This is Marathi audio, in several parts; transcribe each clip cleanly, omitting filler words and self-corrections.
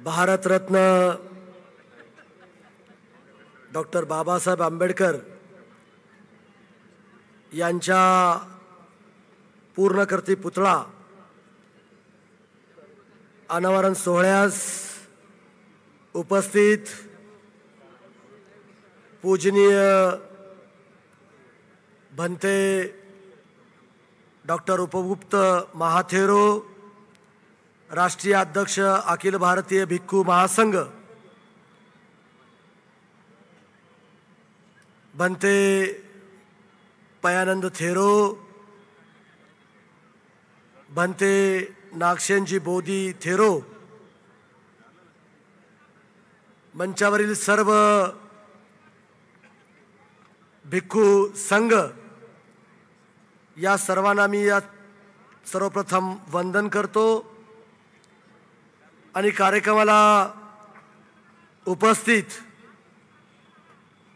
भारतरत्न डॉक्टर बाबासाहेब आंबेडकर यांच्या पूर्णकृती पुतळा अनावरण सोहळ्यास उपस्थित पूजनीय भंते डॉक्टर उपगुप्त महाथेरो, राष्ट्रीय अध्यक्ष अखिल भारतीय भिक्खू महासंघ, भंते पयानंद थेरो, भंते नागसेनजी बोधी थेरो, मंचावरील सर्व भिक्खू संघ या सर्वांना मी सर्वप्रथम वंदन करतो आणि कार्यक्रमाला उपस्थित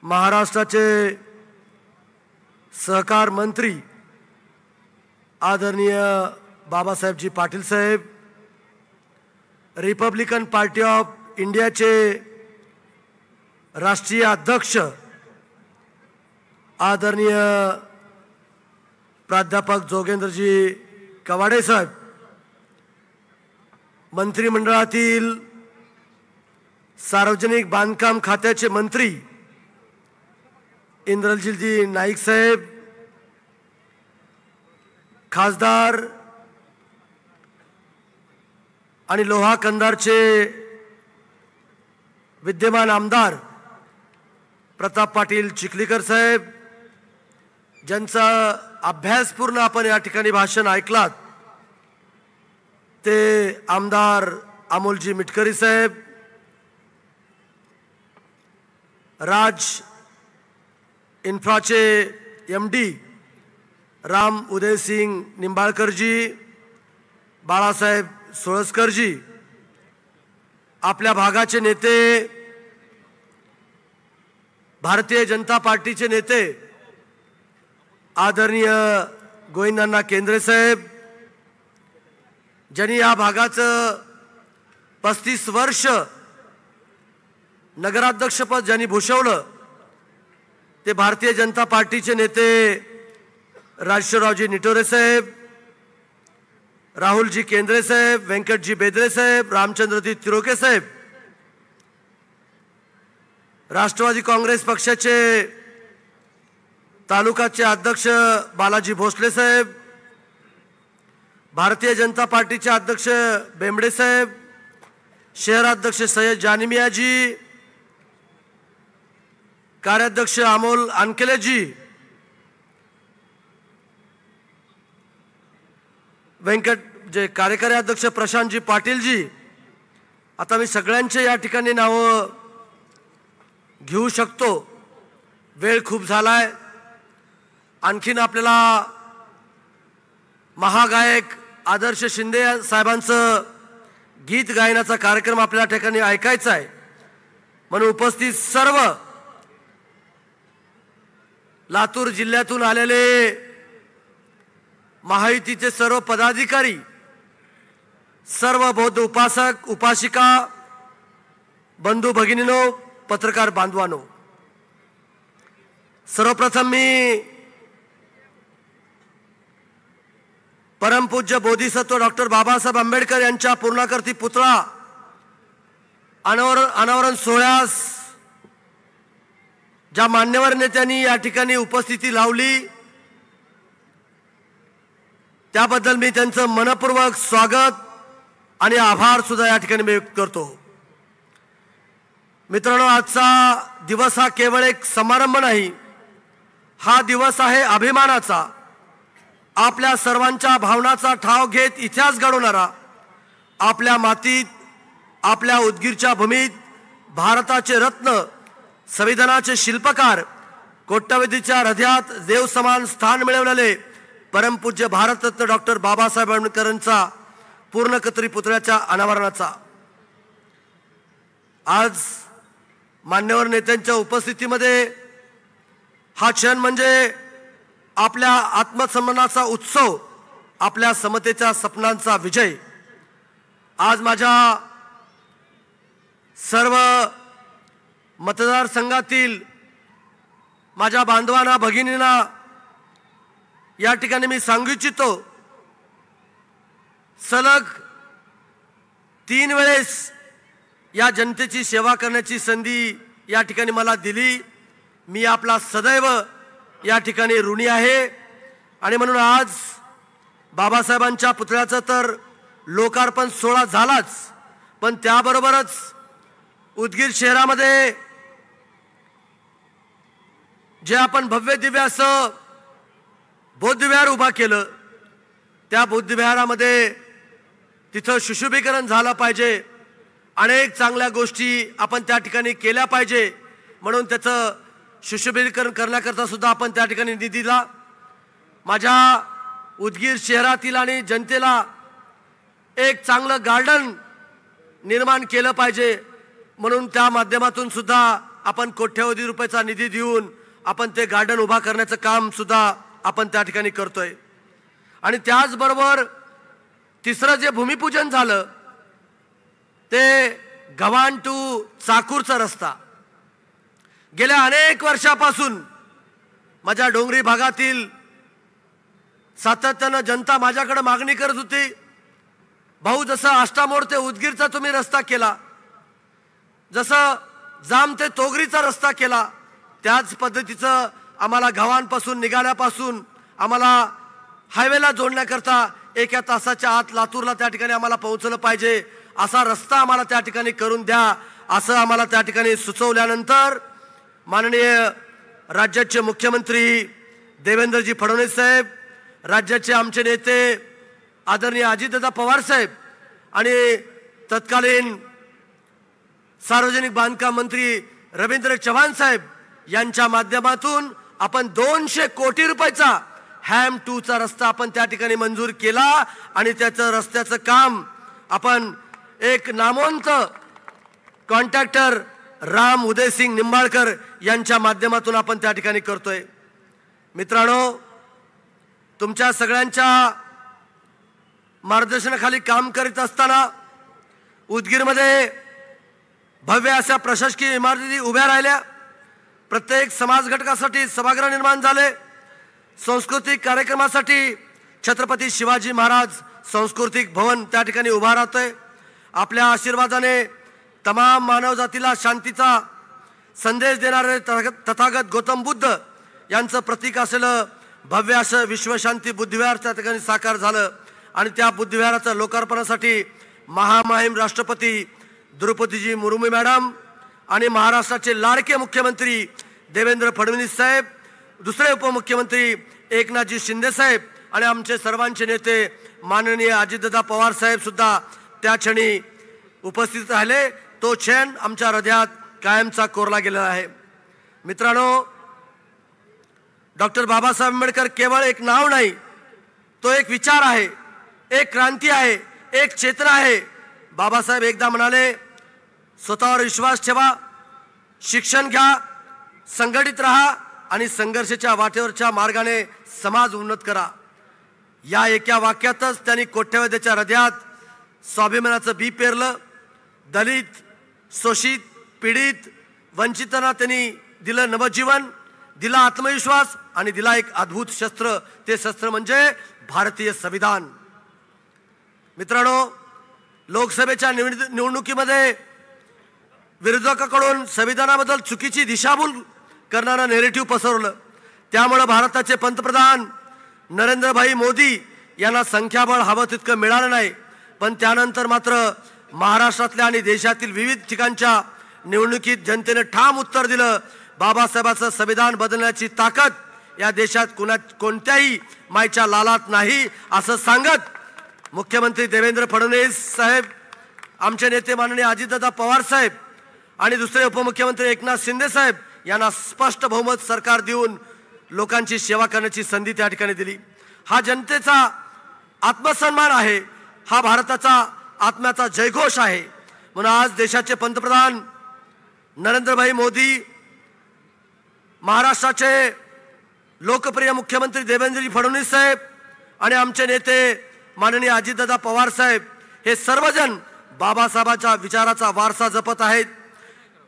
महाराष्ट्राचे सहकार मंत्री आदरणीय बाबासाहेबजी पाटील साहेब, रिपब्लिकन पार्टी ऑफ इंडियाचे राष्ट्रीय अध्यक्ष आदरणीय प्राध्यापक जोगेंद्रजी कवाडे साहेब, मंत्रिमंडळातील सार्वजनिक बांधकाम खात्याचे मंत्री इंद्रजीजी नाईक साहेब, खासदार आणि लोहा कंधारचे विद्यमान आमदार प्रताप पाटील चिखलीकर साहेब, ज्यांचा अभ्यासपूर्ण आपण या ठिकाणी भाषण ऐकलात, ते आमदार अमोलजी मिटकरी साहेब, राज इन्फ्राचे MD राम उदयसिंग निंबाळकरजी, बाळासाहेब सोळसकरजी, आपल्या भागाचे नेते, भारतीय जनता पार्टीचे नेते आदरणीय गोविंदांना केंद्रे साहेब, ज्यांनी या भागाचं 35 वर्ष नगराध्यक्षपद ज्यांनी भूषवलं, ते भारतीय जनता पार्टीचे नेते राजेश्वररावजी निटोरे साहेब, राहुलजी केंद्रे साहेब, व्यंकटजी बेदरे साहेब, रामचंद्रजी तिरोके साहेब, राष्ट्रवादी काँग्रेस पक्षाचे तालुकाचे अध्यक्ष बालाजी भोसले साहेब, भारतीय जनता पार्टीचे अध्यक्ष बेंबडे साहेब, शहराध्यक्ष सय्यद जानिमियाजी, कार्याध्यक्ष अमोल अनकेलेजी, जे कार्यकारी अध्यक्ष प्रशांतजी पाटीलजी, आता मी सगळ्यांचे या ठिकाणी नावं घेऊ शकतो, वेळ खूप झालाय. आणखीन आपल्याला महागायक आदर्श शिंदे साहेबांचं गीत गायनाचा कार्यक्रम आपल्या ठिकाणी ऐकायचा आहे, म्हणून उपस्थित सर्व लातूर जिल्ह्यातून आलेले महायुतीचे सर्व पदाधिकारी, सर्व बौद्ध उपासक उपासिका, बंधू भगिनीनो, पत्रकार बांधवांनो, सर्वप्रथम मी परमपूज्य बोधिसत्व डॉक्टर बाबासाहेब आंबेडकर यांच्या पूर्णाकृती पुतळा अनावरण सोहळ्यास ज्या मान्यवर नेत्यांनी या ठिकाणी उपस्थिती लावली, त्याबद्दल मी त्यांचं मनपूर्वक स्वागत आणि आभार सुद्धा या ठिकाणी मी व्यक्त करतो. मित्रांनो, आजचा दिवस हा केवळ एक समारंभ नाही, हा दिवस आहे अभिमानाचा, आपल्या सर्वांच्या भावनाचा ठाव घेत इतिहास घडवणारा, आपल्या मातीत, आपल्या उदगीरच्या भूमीत भारताचे रत्न, संविधानाचे शिल्पकार, कोट्यवधीच्या हृदयात देव समान स्थान मिळवलेले परमपूज्य भारतरत्न डॉक्टर बाबासाहेब आंबेडकरांचा पूर्णकृती पुतळ्याच्या अनावरणाचा आज मान्यवर नेत्यांच्या उपस्थितीमध्ये हा क्षण म्हणजे आपल्या आत्मसन्मानाचा उत्सव, आपल्या समतेच्या सपनांचा विजय. आज माझ्या सर्व मतदारसंघातील माझ्या बांधवांना भगिनींना या ठिकाणी मी सांगू इच्छितो, सलग 3 वेळेस या जनतेची सेवा करण्याची संधी या ठिकाणी मला दिली। मी आपला सदैव या ठिकाणी ऋणी आहे आणि म्हणून आज बाबासाहेबांच्या पुतळ्याचं तर लोकार्पण सोहळा झालाच, पण त्याबरोबरच उदगीर शहरामध्ये जे आपण भव्य दिव्य असं बौद्ध विहार उभा केलं, त्या बौद्ध विहारामध्ये तिथं सुशोभीकरण झालं पाहिजे, अनेक चांगल्या गोष्टी आपण त्या ठिकाणी केल्या पाहिजे, म्हणून त्याचं सुशोभीकरण करण्याकरता सुद्धा आपण त्या ठिकाणी निधी दिला। माझ्या उदगीर शहरातील आणि जनतेला एक चांगलं गार्डन निर्माण केलं पाहिजे, म्हणून त्या माध्यमातून सुद्धा आपण कोट्यवधी रुपयाचा निधी देऊन आपण ते गार्डन उभा करण्याचं काम सुद्धा आपण त्या ठिकाणी करतोय। आणि त्याचबरोबर तिसरं जे भूमिपूजन झालं ते गव्हाण टू चाकूरचा रस्ता। गेल्या अनेक वर्षापासून माझ्या डोंगरी भागातील सातत्यानं जनता माझ्याकडे मागणी करत होती, भाऊ जसं आष्टामोड ते उदगीरचा तुम्ही रस्ता केला, जसं जाम ते तोगरीचा रस्ता केला, त्याच पद्धतीचं आम्हाला गव्हाणपासून निघाल्यापासून आम्हाला हायवेला जोडण्याकरता 1 तासाच्या आत लातूरला त्या ठिकाणी आम्हाला पोहोचलं पाहिजे, असा रस्ता आम्हाला त्या ठिकाणी करून द्या असं आम्हाला त्या ठिकाणी सुचवल्यानंतर माननीय राज्याचे मुख्यमंत्री देवेंद्रजी फडणवीस साहेब, राज्याचे आमचे नेते आदरणीय अजितदादा पवार साहेब आणि तत्कालीन सार्वजनिक बांधकाम मंत्री रवींद्र चव्हाण साहेब यांच्या माध्यमातून आपण 200 कोटी रुपयाचा हॅम 2चा रस्ता आपण त्या ठिकाणी मंजूर केला आणि त्याचं रस्त्याचं काम आपण एक नामवंत कॉन्ट्रॅक्टर राम उदयसिंग निंबाळकर यांच्या माध्यमातून आपण त्या ठिकाणी करतोय। मित्रांनो, तुमच्या सगळ्यांच्या मार्गदर्शनाखाली काम करीत असताना उदगीरमध्ये भव्य अशा प्रशासकीय इमारती उभ्या राहिल्या, प्रत्येक समाज घटकासाठी सभागृह निर्माण झाले, सांस्कृतिक कार्यक्रमासाठी छत्रपती शिवाजी महाराज सांस्कृतिक भवन त्या ठिकाणी उभा राहतोय। आपल्या आशीर्वादाने तमाम मानव जातीला शांतीचा संदेश देणारे तथागत गौतम बुद्ध यांचं प्रतीक असलेलं भव्य असं विश्वशांती बुद्धविहार त्या ठिकाणी साकार झालं आणि त्या बुद्धविहाराच्या लोकार्पणासाठी महामहिम राष्ट्रपती द्रौपदीजी मुर्मू मॅडम आणि महाराष्ट्राचे लाडके मुख्यमंत्री देवेंद्र फडणवीस साहेब, दुसरे उपमुख्यमंत्री एकनाथजी शिंदे साहेब आणि आमचे सर्वांचे नेते माननीय अजितदादा पवार साहेब सुद्धा त्या क्षणी उपस्थित राहिले। तो क्षण आमच्या हृदयात कायमचा कोरला गेलेला आहे। मित्रांनो, डॉक्टर बाबासाहेब आंबेडकर केवळ एक नाव नाही, तो एक विचार आहे, एक क्रांती आहे, एक चेतना आहे। बाबासाहेब एकदा म्हणाले, स्वतःवर विश्वास ठेवा, शिक्षण घ्या, संघटित राहा आणि संघर्षाच्या वाटेवरच्या मार्गाने समाज उन्नत करा। या एका वाक्यातच त्यांनी कोट्यवधीच्या हृदयात स्वाभिमानाचं बी पेरलं। दलित, शोषित, पीडित, वंचितांना त्यांनी दिलं नवजीवन, दिला आत्मविश्वास आणि दिला एक अद्भुत शस्त्र, ते शस्त्र म्हणजे भारतीय संविधान। मित्रांनो, लोकसभेच्या निवडणुकीमध्ये विरोधकांकडून संविधानाबद्दल चुकीची दिशाभूल करणारा नेरेटिव्ह पसरवलं, त्यामुळे भारताचे पंतप्रधान नरेंद्रभाई मोदी यांना संख्याबळ हवं तितकं मिळालं नाही। पण त्यानंतर मात्र महाराष्ट्रातल्या आणि देशातील विविध ठिकाणच्या निवडणुकीत जनतेने ठाम उत्तर दिलं, बाबासाहेबांचं संविधान बदलण्याची ताकद या देशात कोणत्याही मायच्या लालात नाही असं सांगत मुख्यमंत्री देवेंद्र फडणवीस साहेब, आमचे नेते माननीय अजितदादा पवार साहेब आणि दुसरे उपमुख्यमंत्री एकनाथ शिंदे साहेब यांना स्पष्ट बहुमत सरकार देऊन लोकांची सेवा करण्याची संधी त्या ठिकाणी दिली। हा जनतेचा आत्मसन्मान आहे, हा भारताचा आत्म्याचा जयघोष आहे। म्हणून आज देशाचे पंतप्रधान नरेंद्रभाई मोदी, महाराष्ट्राचे लोकप्रिय मुख्यमंत्री देवेंद्रजी फडणवीस साहेब आणि आमचे नेते माननीय अजितदादा पवार साहेब हे सर्वजण बाबासाहेबांच्या विचाराचा वारसा जपत आहेत।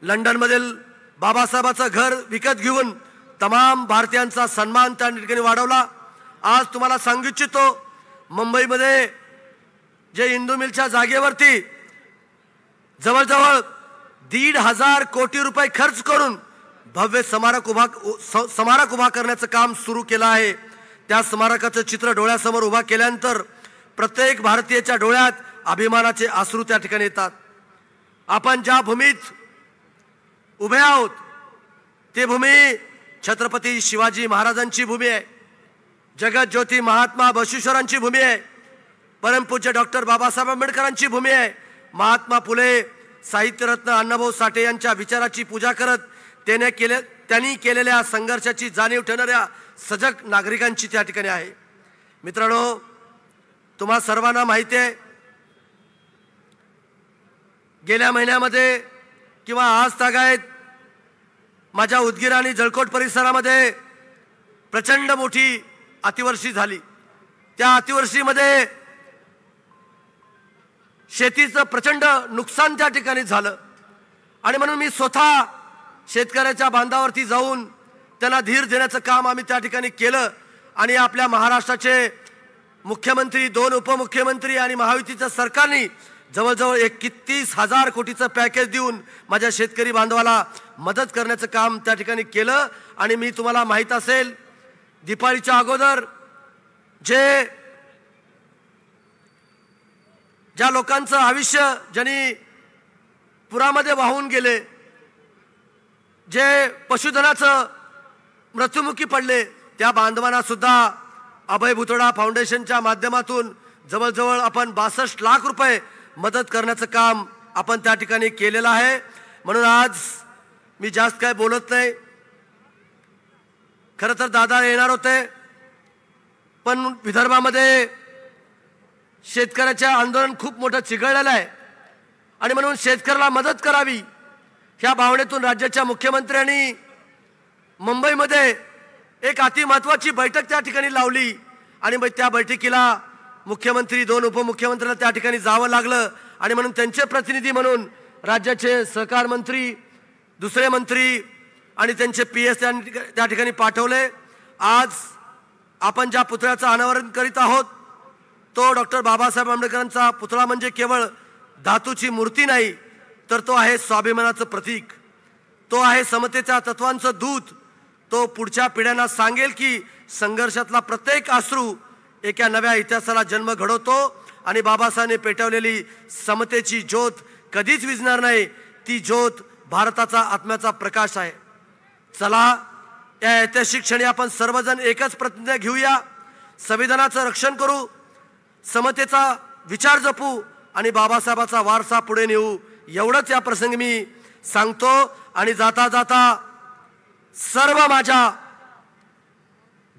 लंडनमधील बाबासाहेबांचं घर विकत घेऊन तमाम भारतीयांचा सन्मान त्या ठिकाणी वाढवला। आज तुम्हाला सांगू इच्छितो, मुंबईमध्ये जे इंदू मिलच्या जागेवरती जवळजवळ 1,500 कोटी रुपये खर्च करून भव्य स्मारक उभा करण्याचं काम सुरू केलं आहे। त्या स्मारकाचं चित्र डोळ्यासमोर उभा केल्यानंतर प्रत्येक भारतीयाच्या डोळ्यात अभिमानाचे अश्रू त्या ठिकाणी येतात। आपण ज्या भूमीत उभे आहोत ती भूमी छत्रपती शिवाजी महाराजांची भूमी आहे, जगज्योती महात्मा बसवेश्वरांची भूमी आहे, परमपूज्य डॉक्टर बाबासाहेब आंबेडकरांची भूमी आहे, महात्मा फुले साहित्यरत्न अण्णाभाऊ साठे यांच्या विचाराची पूजा करत त्यांनी केलेल्या संघर्षाची जाणीव ठेवणाऱ्या सजग नागरिकांची त्या ठिकाणी आहे। मित्रांनो, तुम्हा सर्वांना माहिती आहे, गेल्या महिन्यामध्ये किंवा आज तागायत माझ्या उदगीर आणि जळकोट परिसरामध्ये प्रचंड मोठी अतिवृष्टी झाली। त्या अतिवृष्टीमध्ये शेतीचं प्रचंड नुकसान त्या ठिकाणी झालं आणि म्हणून मी स्वतः शेतकऱ्याच्या बांधावरती जाऊन त्यांना धीर देण्याचं काम आम्ही त्या ठिकाणी केलं आणि आपल्या महाराष्ट्राचे मुख्यमंत्री, 2 उपमुख्यमंत्री आणि महायुतीच्या सरकारने जवळजवळ 31,000 कोटीचं पॅकेज देऊन माझ्या शेतकरी बांधवाला मदत करण्याचं काम त्या ठिकाणी केलं। आणि मी तुम्हाला माहित असेल, दिवाळीच्या अगोदर ज्या लोकांचं आयुष्य ज्यांनी पुरामध्ये वाहून गेले, जे पशुधनाचं मृत्युमुखी पडले, त्या बांधवांना सुद्धा अभय भुतडा फाउंडेशनच्या माध्यमातून जवळजवळ आपण 62 लाख रुपये मदत करण्याचं काम आपण त्या ठिकाणी केलेलं आहे। म्हणून आज मी जास्त काय बोलत नाही। खरं तर दादा येणार होते, पण विदर्भामध्ये शेतकऱ्याचे आंदोलन खूप मोठं चिघळलेलं आहे आणि म्हणून शेतकऱ्याला मदत करावी ह्या भावनेतून राज्याच्या मुख्यमंत्र्यांनी मुंबईमध्ये एक अति महत्त्वाची बैठक त्या ठिकाणी लावली आणि मग त्या बैठकीला मुख्यमंत्री, 2 उपमुख्यमंत्र्यांना त्या ठिकाणी जावं लागलं आणि म्हणून त्यांचे प्रतिनिधी म्हणून राज्याचे सहकार मंत्री, दुसरे मंत्री आणि त्यांचे PS त्या ठिकाणी पाठवले। आज आपण ज्या पुतळ्याचं अनावरण करीत आहोत तो डॉक्टर बाबासाहेब आंबेडकरांचा पुतळा म्हणजे केवळ धातूची मूर्ती नाही, तर तो आहे स्वाभिमानाचं प्रतीक, तो आहे समतेच्या तत्वांचं दूत, तो पुढच्या पिढ्यांना सांगेल की संघर्षातला प्रत्येक अश्रू एका नव्या इतिहासाला जन्म घडवतो आणि बाबासाहेबांनी पेटवलेली समतेची ज्योत कधीच विझणार नाही, ती ज्योत भारताचा आत्म्याचा प्रकाश आहे। चला, या ऐतिहासिक क्षणी आपण सर्वजण एकच प्रतिज्ञा घेऊया, संविधानाचं रक्षण करू, समतेचा विचार जपू आणि बाबासाहेबांचा वारसा पुढे नेऊ, एवढंच या प्रसंगी मी सांगतो। आणि जाता जाता सर्व माझ्या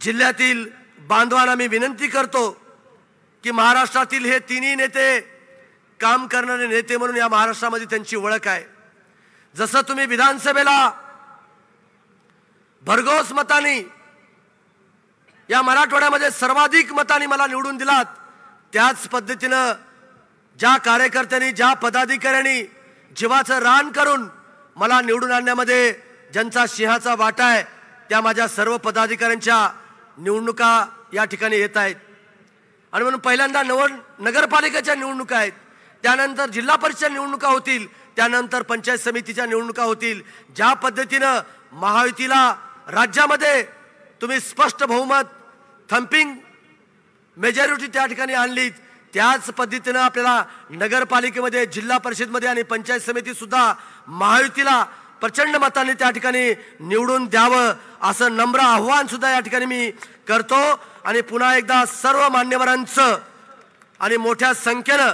जिल्ह्यातील बांधवांना मी विनंती करतो की महाराष्ट्रातील हे तिन्ही नेते काम करणारे नेते म्हणून या महाराष्ट्रामध्ये त्यांची ओळख आहे। जसं तुम्ही विधानसभेला भरघोस मतांनी या मराठवाड्यामध्ये सर्वाधिक मतांनी मला निवडून दिलात, त्याच पद्धतीनं ज्या कार्यकर्त्यांनी, ज्या पदाधिकाऱ्यांनी जीवाचं रान करून मला निवडून आणण्यामध्ये ज्यांचा सिंहाचा वाटा आहे, त्या माझ्या सर्व पदाधिकाऱ्यांच्या निवडणुका या ठिकाणी येत आहेत। आणि म्हणून पहिल्यांदा नगरपालिकेच्या निवडणुका आहेत, त्यानंतर जिल्हा परिषद निवडणुका होतील, त्यानंतर पंचायत समितीच्या निवडणुका होतील। ज्या पद्धतीनं महायुतीला राज्यामध्ये तुम्ही स्पष्ट बहुमत, थंपिंग मेजॉरिटी त्या ठिकाणी आणलीत, त्याच पद्धतीनं आपल्याला नगरपालिकेमध्ये, जिल्हा परिषदमध्ये आणि पंचायत समितीत सुद्धा महायुतीला प्रचंड मतांनी त्या ठिकाणी निवडून द्यावं असं नम्र आव्हान सुद्धा या ठिकाणी मी करतो। आणि पुन्हा एकदा सर्व मान्यवरांचं आणि मोठ्या संख्येनं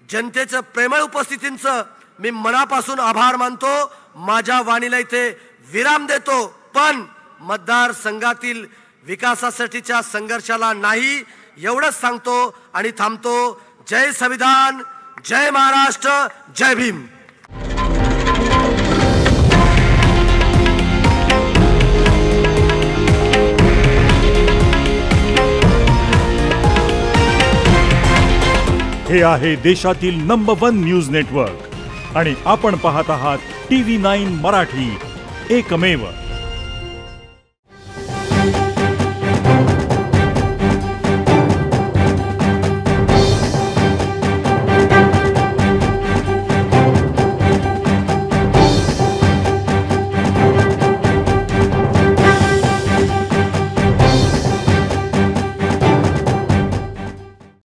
जनतेचं प्रेमळ उपस्थितीचं मी मनापासून आभार मानतो। माझ्या वाणीला इथे विराम देतो, पण मतदारसंघातील विकासासाठीच्या संघर्षाला नाही एवढंच सांगतो आणि थांबतो। जय संविधान, जय महाराष्ट्र, जय भीम। हे आहे देशातील नंबर 1 न्यूज नेटवर्क आणि आपण पाहत आहात TV9 मराठी, एकमेव.